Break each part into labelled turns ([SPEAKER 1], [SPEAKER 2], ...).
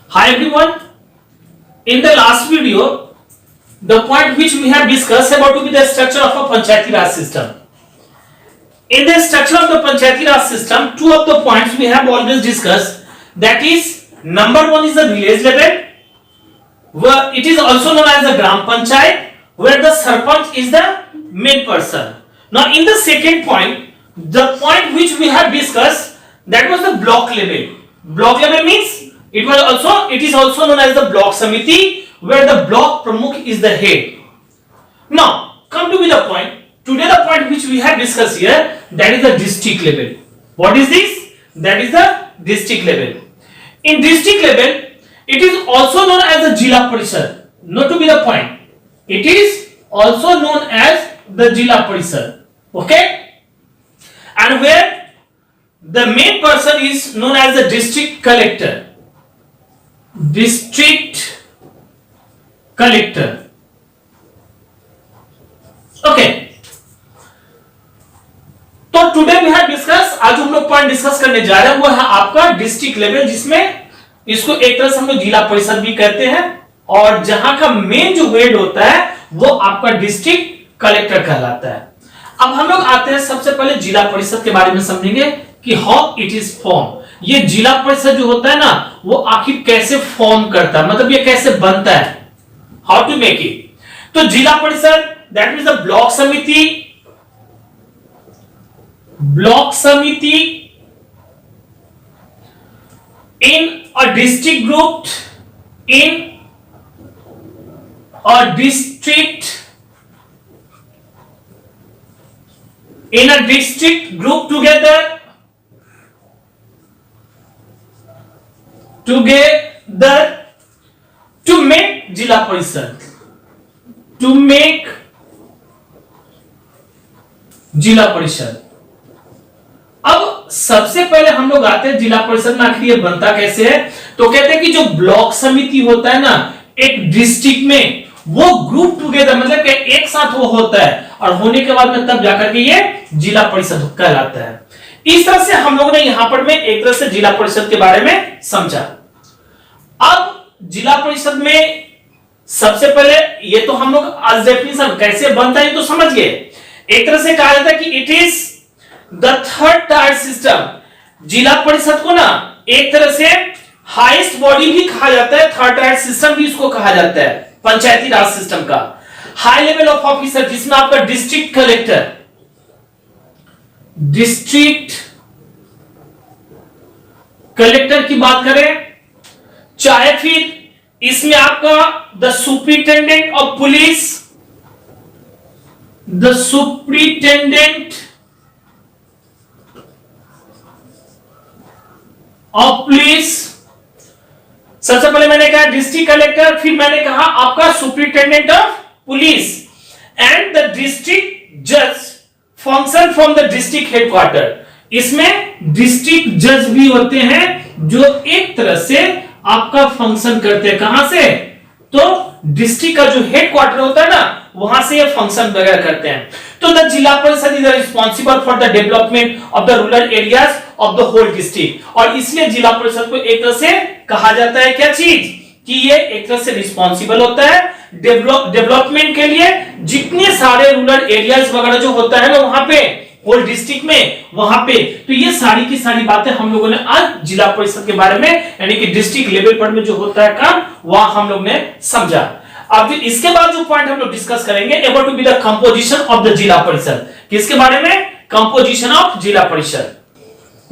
[SPEAKER 1] Hi everyone. In the last video, the point which we have discussed about to be the structure of a Panchayati Raj system. In the structure of the Panchayati Raj system, two of the points we have always discussed. That is, number one is the village level, where it is also known as the Gram Panchayat, where the Sarpanch is the main person. Now, in the second point, the point which we have discussed, that was the block level. Block level means it is also known as the block samiti, where the block pramukh is the head. Now, come to the point. Today the point which we have discussed here, that is the district level. What is this? That is the district level. In district level, it is also known as the Jila Parishad. Note to be the point. It is also known as the Jila Parishad. Okay? And where the main person is known as the district collector. District collector. Okay. तो today we have discuss, आज हम लोग point discuss करने जा रहे हैं वो है आपका डिस्ट्रिक्ट लेवल, जिसमें इसको एक तरह से हम लोग जिला परिषद भी कहते हैं, और जहां का मेन जो हेड होता है वो आपका डिस्ट्रिक्ट कलेक्टर कहलाता है। अब हम लोग आते हैं सबसे पहले जिला परिषद के बारे में समझेंगे कि हाउ इट इज फॉर्म। ये जिला परिषद जो होता है ना, वो आखिर कैसे फॉर्म करता है, मतलब ये कैसे बनता है, हाउ टू मेक इट। तो जिला परिषद दैट मींस द ब्लॉक समिति, block samiti in a district grouped in a district group together to make jila parishad, to make जिला परिषद। अब सबसे पहले हम लोग आते हैं जिला परिषद में आखिर ये बनता कैसे है। तो कहते हैं कि जो ब्लॉक समिति होता है ना एक डिस्ट्रिक्ट में, वो ग्रुप टुगेदर मतलब कि एक साथ वो होता है, और होने के बाद में तब जाकर के ये जिला परिषद कहलाता है। इस तरह से हम लोगों ने यहां पर में एक तरह से जिला परिषद के बारे में समझा। अब जिला परिषद में सबसे पहले ये तो हम लोग आज डेफिनेशन कैसे बनता है तो समझ गए। एक तरह से कहा जाता है कि it is the third tier system. जिला परिषद को ना एक तरह से हाईएस्ट बॉडी भी कहा जाता है, थर्ड टायर सिस्टम भी इसको कहा जाता है, पंचायती राज सिस्टम का हाई लेवल ऑफ ऑफिसर, जिसमें आपका डिस्ट्रिक्ट कलेक्टर, डिस्ट्रिक्ट कलेक्टर की बात करें, चाहे फिर इसमें आपका the superintendent of police, the superintendent of police. सबसे पहले मैंने कहा डिस्ट्रिक्ट कलेक्टर, फिर मैंने कहा आपका superintendent of police, and the district जज function from the district headquarter. इसमें डिस्ट्रिक्ट जज भी होते हैं जो एक तरह से आपका फंक्शन करते हैं, कहां से, तो डिस्ट्रिक्ट का जो हेडक्वार्टर होता है ना वहां से ये फंक्शन वगैरह करते हैं। तो the Zila Parishad is responsible for the development of the rural areas of the whole district, और इसलिए जिला परिषद को एक तरह से कहा जाता है क्या चीज, कि ये एक तरह से रिस्पॉन्सिबल होता है डेवलपमेंट के लिए। जितने सारे रूरल एरियाज वगैरह जो होता है ना वहां पे होल डिस्ट्रिक्ट में, वहां पे तो ये सारी की सारी बातें हम लोगों ने आज जिला परिषद के बारे में यानी कि डिस्ट्रिक्ट लेवल पर में जो होता है काम, वह हम लोग ने समझा। अब इसके बाद जो पॉइंट हम लोग डिस्कस करेंगे about to be the composition of the Zila Parishad. किसके बारे में, composition of Zila Parishad.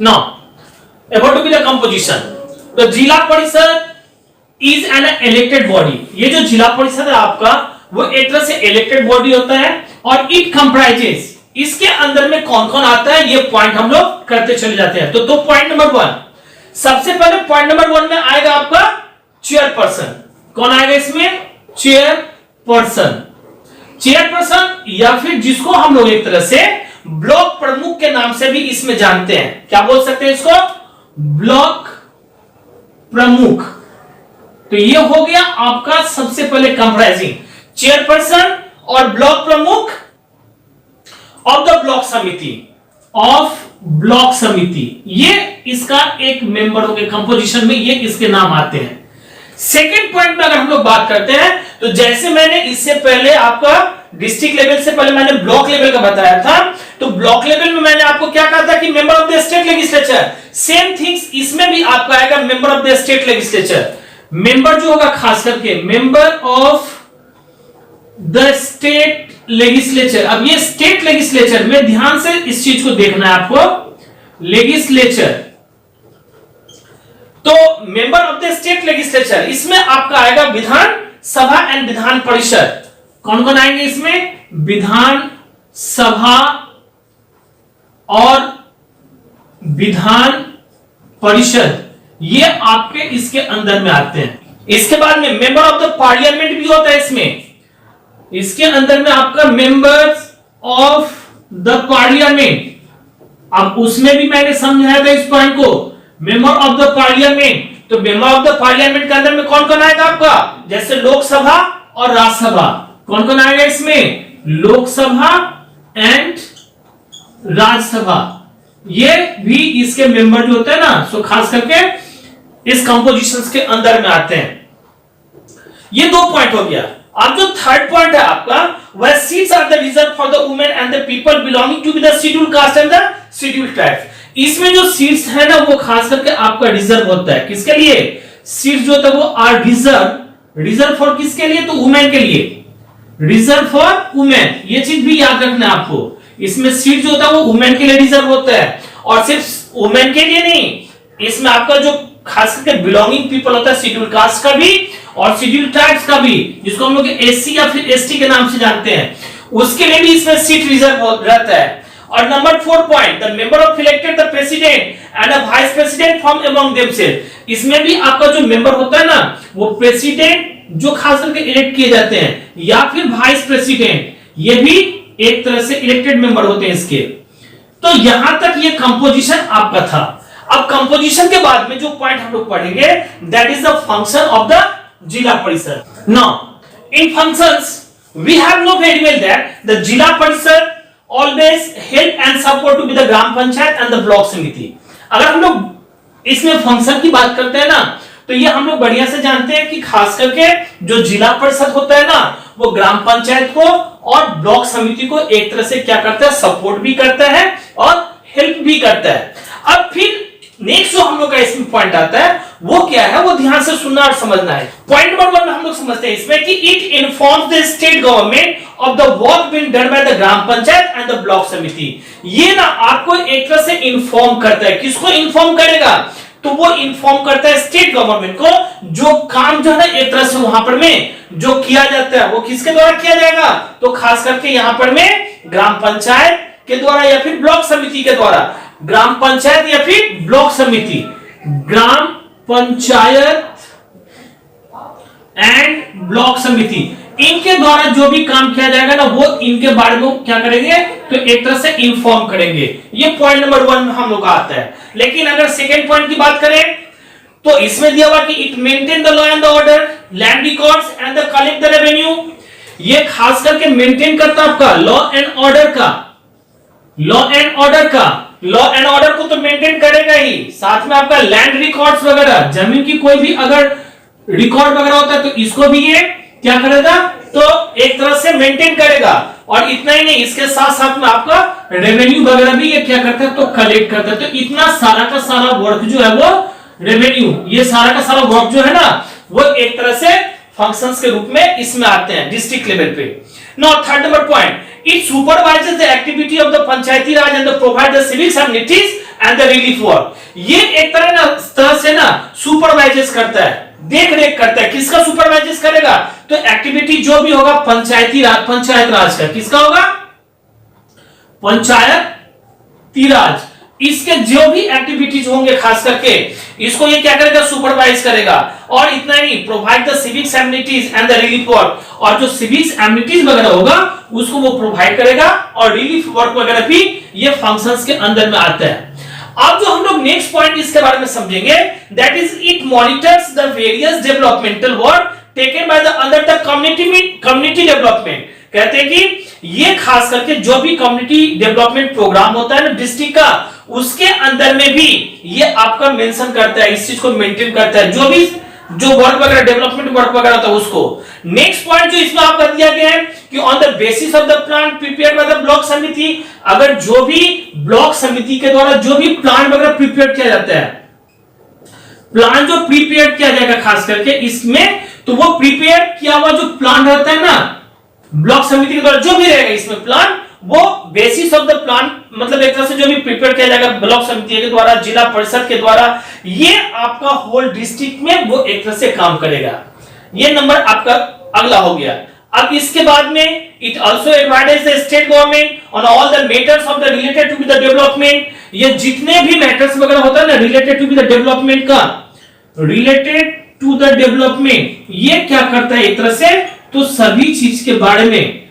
[SPEAKER 1] Now about to be the composition, the Zila Parishad is an elected body. ये जो जिला परिषद है आपका, वो एक तरह से इलेक्टेड बॉडी होता है, और इट कंप्राइजेस, इसके अंदर में कौन कौन आता है ये पॉइंट हम लोग करते चले जाते हैं। तो पॉइंट नंबर 1, सबसे पहले पॉइंट नंबर 1 में आएगा आपका चेयरपर्सन। कौन आएगा इसमें, चेयरपर्सन। चेयरपर्सन या फिर जिसको हम लोग एक तरह से ब्लॉक प्रमुख के नाम से भी इसमें जानते हैं, क्या बोल सकते हैं इसको, ब्लॉक प्रमुख। तो ये हो गया आपका सबसे पहले कंप्राइजिंग चेयरपर्सन और ब्लॉक प्रमुख ऑफ द ब्लॉक समिति, ऑफ ब्लॉक समिति। ये इसका एक मेंबर हो गया कंपोजिशन में, ये इसके नाम आते हैं। सेकेंड पॉइंट में अगर हम लोग बात करते हैं तो जैसे मैंने इससे पहले आपका डिस्ट्रिक्ट लेवल से पहले मैंने ब्लॉक लेवल का बताया था, तो ब्लॉक लेवल में मैंने आपको क्या कहा था कि member of the state legislature, same things इसमें भी आपका आएगा member of the state legislature. Member जो होगा खास करके member of the state legislature. अब ये स्टेट लेजिस्लेचर में ध्यान से इस चीज को देखना है आपको, लेजिस्लेचर, तो member of the state legislature इसमें आपका आएगा विधान सभा एंड विधान परिषद। कौन कौन आएंगे इसमें? विधान सभा और विधान परिषद, ये आपके इसके अंदर में आते हैं। इसके बाद में मेंबर ऑफ द पार्लियामेंट भी होता है इसमें, इसके अंदर में आपका मेंबर्स ऑफ द पार्लियामेंट। अब उसमें भी मैंने समझाया था इस पॉइंट को, मेंबर ऑफ द पार्लियामेंट, तो मेंबर ऑफ द पार्लियामेंट के अंदर में कौन कौन आएगा आपका? जैसे लोकसभा और राज्यसभा, कौन कौन आएगा इसमें? लोकसभा एंड राज्यसभा, ये भी इसके मेंबर जो होते हैं ना, सो खास करके इस कंपोजिशंस के अंदर में आते हैं। ये दो पॉइंट हो गया। अब जो थर्ड पॉइंट है आपका, वह seats are the reserve for the women and the people belonging to the scheduled caste and the scheduled tribes. इसमें जो सीट्स है ना वो खास करके आपका रिजर्व होता है। किसके लिए? सीट्स जो होता है वो आर रिजर्व। रिजर्व फॉर किसके लिए? तो वुमेन के लिए, रिजर्व फॉर वुमेन, ये चीज भी याद रखना है आपको। इसमें सीट जो होता है वो वुमेन के लिए रिजर्व होता है, और सिर्फ वुमेन के लिए नहीं, इसमें आपका जो खास करके बिलोंगिंग पीपल होता है शेड्यूल्ड कास्ट का भी और शेड्यूल्ड ट्राइब्स का भी, जिसको हम लोग एससी या फिर एसटी के नाम से जानते हैं, उसके लिए भी इसमें सीट रिजर्व रहता है। और number 4 point, the member of elected the president and a vice president from among themselves. इसमें भी आपका जो मेंबर होता है ना, वो प्रेसिडेंट जो खास करके इलेक्ट किए जाते हैं या फिर वाइस प्रेसिडेंट, ये भी एक तरह से इलेक्टेड मेंबर होते हैं इसके। तो यहां तक ये कंपोजिशन आपका था। अब कंपोजिशन के बाद में जो पॉइंट हम लोग पढ़ेंगे, that is the function of the Zila Parishad. Now in functions we have no very well that the Zila Parishad always help and support to be the gram panchayat and the block samiti. अगर हम लोग इसमें फंक्शन की बात करते हैं ना, तो ये हम लोग बढ़िया से जानते हैं कि खास करके जो जिला परिषद होता है ना, वो ग्राम पंचायत को और ब्लॉक समिति को एक तरह से क्या करता है? सपोर्ट भी करता है और हेल्प भी करता है। अब फिर नेक्स्ट जो हम लोग का इसमें पॉइंट आता है वो क्या है, वो ध्यान से सुनना और समझना है। पॉइंट नंबर 1 में हम लोग समझते हैं इसमें कि it informs the state government of the work being done by the gram panchayat and the block समिति। ये ना आपको एक तरह से इन्फॉर्म करता है। किसको इन्फॉर्म करेगा? तो वो इन्फॉर्म करता है स्टेट गवर्नमेंट को, जो काम जो है ना एक तरह से वहां पर में जो किया जाता है वो किसके द्वारा किया जाएगा? तो खास करके यहां पर में ग्राम पंचायत के द्वारा या फिर ब्लॉक समिति के द्वारा। ग्राम पंचायत या फिर ब्लॉक समिति, ग्राम पंचायत एंड ब्लॉक समिति, इनके द्वारा जो भी काम किया जाएगा ना, वो इनके बारे में क्या करेंगे? तो एक तरह से इंफॉर्म करेंगे। ये पॉइंट नंबर 1 में हम लोग आता है। लेकिन अगर सेकेंड पॉइंट की बात करें तो इसमें दिया हुआ कि it maintain the law and the order, land records and the collect the revenue. ये खास करके मेंटेन करता है आपका लॉ एंड ऑर्डर का, लॉ एंड ऑर्डर का, लॉ एंड ऑर्डर को तो मेंटेन करेगा ही, साथ में आपका लैंड रिकॉर्ड्स वगैरह, जमीन की कोई भी अगर रिकॉर्ड वगैरह होता है तो इसको भी ये क्या करेगा? तो एक तरह से मेंटेन करेगा। और इतना ही नहीं, इसके साथ साथ में आपका रेवेन्यू वगैरह भी ये क्या करता है? तो कलेक्ट करता है। तो इतना सारा का सारा वर्क जो है वो रेवेन्यू, ये सारा का सारा वर्क जो है ना, वो एक तरह से फंक्शंस के रूप में इसमें आते हैं डिस्ट्रिक्ट लेवल पे। Now third number point, it supervises the activity of the panchayati Raj and provide the civic amenities and the relief work। ये एक तरह से ना सुपरवाइजेस करता है, देख रेख करता है। किसका सुपरवाइजेस करेगा? तो एक्टिविटी जो भी होगा पंचायती राज, पंचायत राज का, किसका होगा? पंचायती राज, इसके जो भी एक्टिविटीज होंगे खास करके इसको ये क्या करेगा? सुपरवाइज करेगा। और इतना नहीं, provide the civics amenities and the relief work, और जो सिविक्स एमिनिटीज वगैरह होगा उसको वो प्रोवाइड करेगा, और रिलीफ वर्क वगैरह भी ये फंक्शंस के अंदर में आता है। अब जो हम लोग नेक्स्ट पॉइंट इसके बारे में समझेंगे, that is it monitors the various developmental work taken by the under the community development. कहते हैं कि ये खास करके जो भी कम्युनिटी डेवलपमेंट प्रोग्राम होता है ना डिस्ट्रिक्ट का, उसके अंदर में भी ये आपका मेंशन करता है, इस चीज को मेंटेन करता है। जो भी जो वर्क वगैरह डेवलपमेंट वर्क वगैरह था उसको। नेक्स्ट पॉइंट जो इसमें आपका दिया गया है कि on the basis of the plan prepare by the block samiti, अगर जो भी ब्लॉक समिति के द्वारा जो भी प्लान वगैरह प्रिपेयर किया जाता है, प्लान जो प्रिपेयर किया जाएगा खास करके इसमें, तो वो प्रिपेयर किया हुआ जो प्लान रहता है ना ब्लॉक समिति के द्वारा जो भी रहेगा इसमें प्लान, वो बेसिस ऑफ द प्लान मतलब एक तरह से जो भी प्रिपेयर किया जाएगा ब्लॉक समिति के द्वारा, जिला परिषद के द्वारा, ये आपका होल डिस्ट्रिक्ट में वो एक तरह से काम करेगा। ये नंबर आपका अगला हो गया। अब इसके बाद में it also advises the state government on all the matters of the related to the development, ये जितने भी मैटर्स वगैरह होता है ना रिलेटेड टू द डेवलपमेंट का, रिलेटेड टू द डेवलपमेंट, ये क्या करता है एक तरह से, तो सभी चीज के बारे में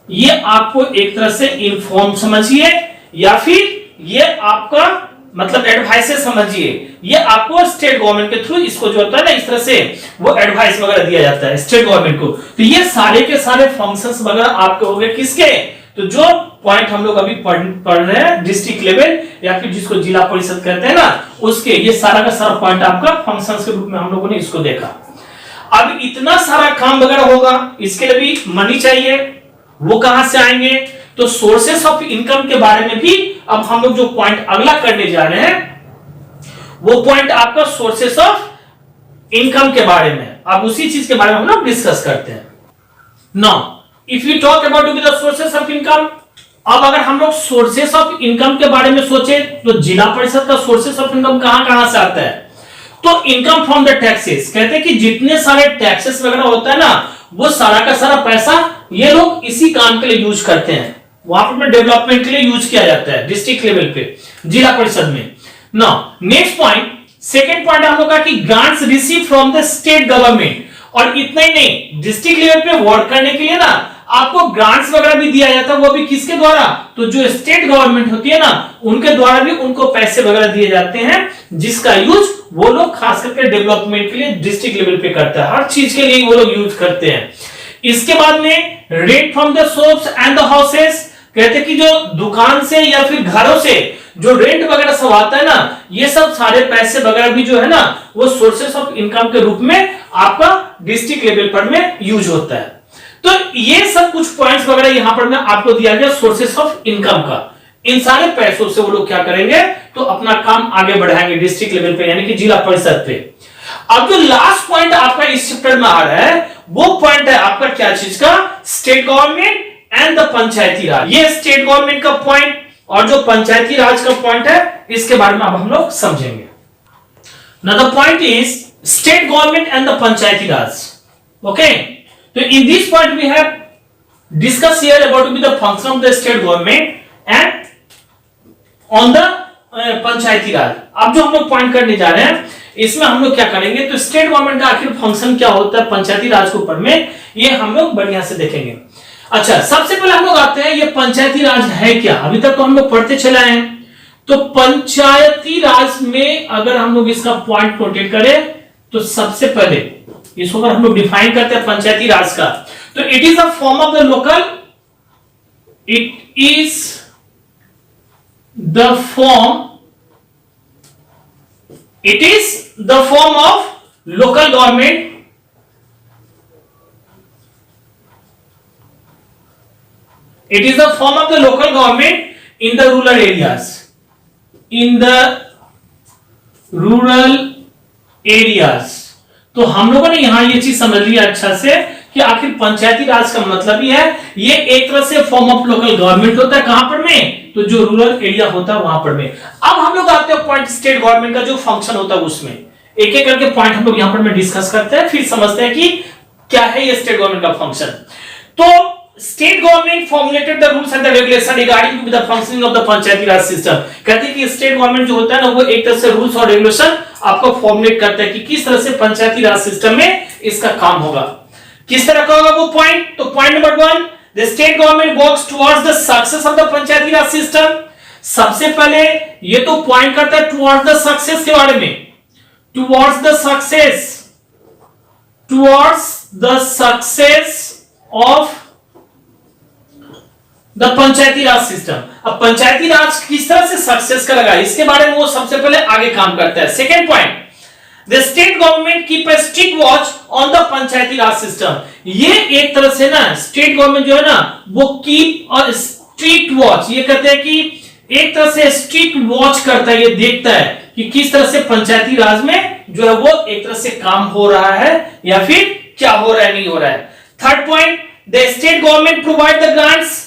[SPEAKER 1] ये आपको एक तरह से इन्फॉर्म समझिए या फिर ये आपका मतलब एडवाइस समझिए, ये आपको स्टेट गवर्नमेंट के थ्रू इसको जो होता है ना इस तरह से वो एडवाइस वगैरह दिया जाता है स्टेट गवर्नमेंट को। तो ये सारे के सारे फंक्शंस वगैरह आपके हो गए किसके, तो जो पॉइंट हम लोग अभी पढ़ रहे हैं डिस्ट्रिक्ट लेवल या फिर जिसको जिला परिषद कहते हैं ना उसके, ये सारा का सारा पॉइंट आपका फंक्शंस के रूप में हम लोगों ने इसको देखा। अब इतना सारा काम वगैरह होगा, इसके लिए भी मनी चाहिए, वो कहां से आएंगे, तो सोर्सेस ऑफ इनकम के बारे में भी अब हम लोग जो पॉइंट अगला करने जा रहे हैं वो पॉइंट आपका सोर्सेस ऑफ इनकम के बारे में, अब उसी चीज के बारे में हम लोग डिस्कस करते हैं। Now if you talk about the sources of income, अब अगर हम लोग सोर्सेस ऑफ इनकम के बारे में सोचे तो जिला परिषद का सोर्सेस ऑफ इनकम कहां कहां से आता है, तो इनकम फ्रॉम द टैक्सेस, कहते हैं कि जितने सारे टैक्सेस वगैरह होता है ना वो सारा का सारा पैसा ये लोग इसी काम के लिए यूज करते हैं, वहां पर डेवलपमेंट के लिए यूज किया जाता है डिस्ट्रिक्ट लेवल पे जिला परिषद में। Now next point, second point हम लोग का कि grants receive from the state government, और इतना ही नहीं डिस्ट्रिक्ट लेवल पे वर्क करने के लिए ना आपको ग्रांट्स वगैरह भी दिया जाता है, वो भी किसके द्वारा, तो जो स्टेट गवर्नमेंट होती है ना उनके द्वारा भी उनको पैसे वगैरह दिए जाते हैं, जिसका यूज वो लोग खास करके डेवलपमेंट के लिए डिस्ट्रिक्ट लेवल पे करता है, हर चीज के लिए वो लोग यूज करते हैं। इसके बाद में rent from the shops and the houses, कहते हैं कि जो दुकान से या फिर घरों से जो रेंट वगैरह सब आता है ना, ये सब सारे पैसे वगैरह भी जो है ना वो सोर्सेस ऑफ इनकम के रूप में आपका डिस्ट्रिक्ट लेवल पर में यूज होता है। तो ये सब कुछ पॉइंट्स वगैरह यहां पर में आपको दिया गया सोर्सेस ऑफ इनकम का, इन सारे पैसों से वो लोग क्या करेंगे तो अपना काम आगे बढ़ाएंगे डिस्ट्रिक्ट लेवल पे यानी कि जिला परिषद पे। अब जो लास्ट पॉइंट आपका इस चैप्टर में आ रहा है वो पॉइंट है आपका क्या चीज का, state government and the panchayati राज। ये स्टेट गवर्नमेंट का पॉइंट और जो पंचायती राज का पॉइंट है इसके बारे में अब हम लोग समझेंगे। Now the point is state government and the panchayati Raj. Okay, तो in this point we have discussed here about to be the function of the state government and on the panchayati राज। अब जो हम लोग पॉइंट करने जा रहे हैं इसमें हम लोग क्या करेंगे, तो स्टेट गवर्नमेंट का आखिर फंक्शन क्या होता है पंचायती राज के ऊपर में, ये हम लोग बढ़िया से देखेंगे। अच्छा, सबसे पहले हम लोग आते हैं ये पंचायती राज है क्या, अभी तक तो हम लोग पढ़ते चले आए हैं। तो पंचायती राज में अगर हम लोग इसका पॉइंट नोटेट करें तो सबसे पहले इसको अगर हम लोग डिफाइन करते हैं पंचायती राज का, तो it is a form of the local, it is the form, it is the form of local government, it is the form of the local government in the rural areas, in the rural areas। तो हम लोगों ने यहां ये चीज समझ लिया अच्छा से कि आखिर पंचायती राज का मतलब ही है ये एक तरह से फॉर्म ऑफ लोकल गवर्नमेंट होता है, कहां पर में, तो जो रूरल एरिया होता है वहां पर में। अब हम लोग आते हैं पॉइंट स्टेट गवर्नमेंट का जो फंक्शन होता है उसमें एक एक करके पॉइंट हम लोग यहां पर में डिस्कस करते हैं, फिर समझते हैं कि क्या है ये स्टेट गवर्नमेंट का फंक्शन। तो state government formulated the rules and the regulation regarding to the functioning of the panchayati raj system. कहते हैं कि स्टेट गवर्नमेंट जो होता है ना वो एक तरह से रूल्स और रेगुलेशन आपको फॉर्मुलेट करता है कि किस तरह से पंचायती राज सिस्टम में इसका काम होगा, किस तरह का होगा वो पॉइंट। तो point number 1, the state government works towards the success of the panchayati raj system. सबसे पहले ये तो पॉइंट करता है टुवर्ड्स द सक्सेस के बारे में, towards the success, towards the success of the panchayati raj system. अब पंचायती राज किस तरह से सक्सेस करेगा इसके बारे में वो सबसे पहले आगे काम करता है। Second point, the state government keep a strict watch on the panchayati raj system. ये एक तरह से ना स्टेट गवर्नमेंट जो है ना वो कीप अ स्ट्रिक्ट वॉच, ये कहते हैं कि एक तरह से स्ट्रिक्ट वॉच करता है, ये देखता है कि किस तरह से पंचायती राज में जो है वो एक तरह से काम हो रहा है या फिर क्या हो रहा है, नहीं हो रहा है। Third point, the state government provide the grants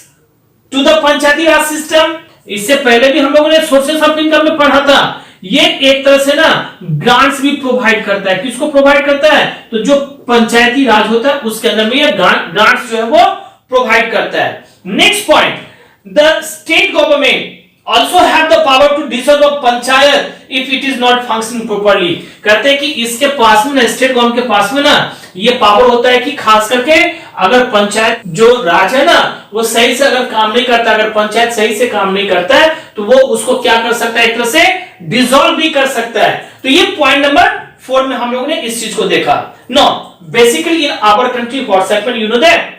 [SPEAKER 1] to the panchayati raj system. इससे पहले भी हम लोगों ने सोर्सेस ऑफ इनकम में पढ़ा था, ये एक तरह से ना ग्रांट्स भी प्रोवाइड करता है। किसको प्रोवाइड करता है? तो जो पंचायती राज होता है उसके अंदर में ये ग्रांट्स जो है वो प्रोवाइड करता है। Next point, the state government also have the power to dissolve a panchayat if it is not functioning properly। कहते हैं कि इसके पास में ना, स्टेट गवर्नमेंट के पास में ना ये पावर होता है कि खास करके अगर पंचायत जो राज है ना वो सही से अगर काम नहीं करता, अगर पंचायत सही से काम नहीं करता है तो वो उसको क्या कर सकता है, एक तरह से डिसॉल्व भी कर सकता है। तो ये पॉइंट नंबर 4 में हम लोगों ने इस चीज को देखा। No basically in our country what's happened, you know that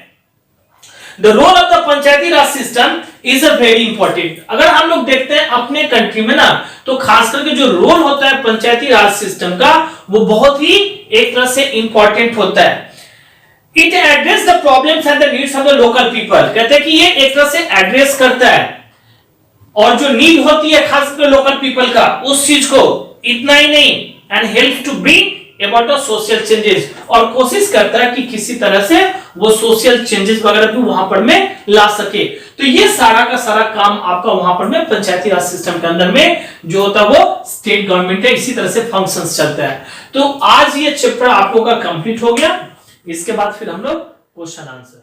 [SPEAKER 1] The role of the panchayati raj system is a very important. अगर हम लोग देखते हैं अपने कंट्री में ना तो खास करके जो रोल होता है पंचायती राज सिस्टम का वो बहुत ही एक तरह से इंपॉर्टेंट होता है। It address the problems and the needs of the local people. कहते हैं कि ये एक तरह से एड्रेस करता है और जो नीड होती है खास करके लोकल पीपल का उस चीज को, इतना ही नहीं, and help to bring about the social changes, और कोशिश करता है कि किसी तरह से वो सोशल चेंजेस वगैरह भी वहां पर में ला सके। तो ये सारा का सारा काम आपका वहां पर में पंचायती राज सिस्टम के अंदर में जो होता है वो स्टेट गवर्नमेंट है, इसी तरह से फंक्शंस चलता है। तो आज ये चैप्टर आप लोगों का कंप्लीट हो गया। इसके बाद फिर हम लोग क्वेश्चन आंसर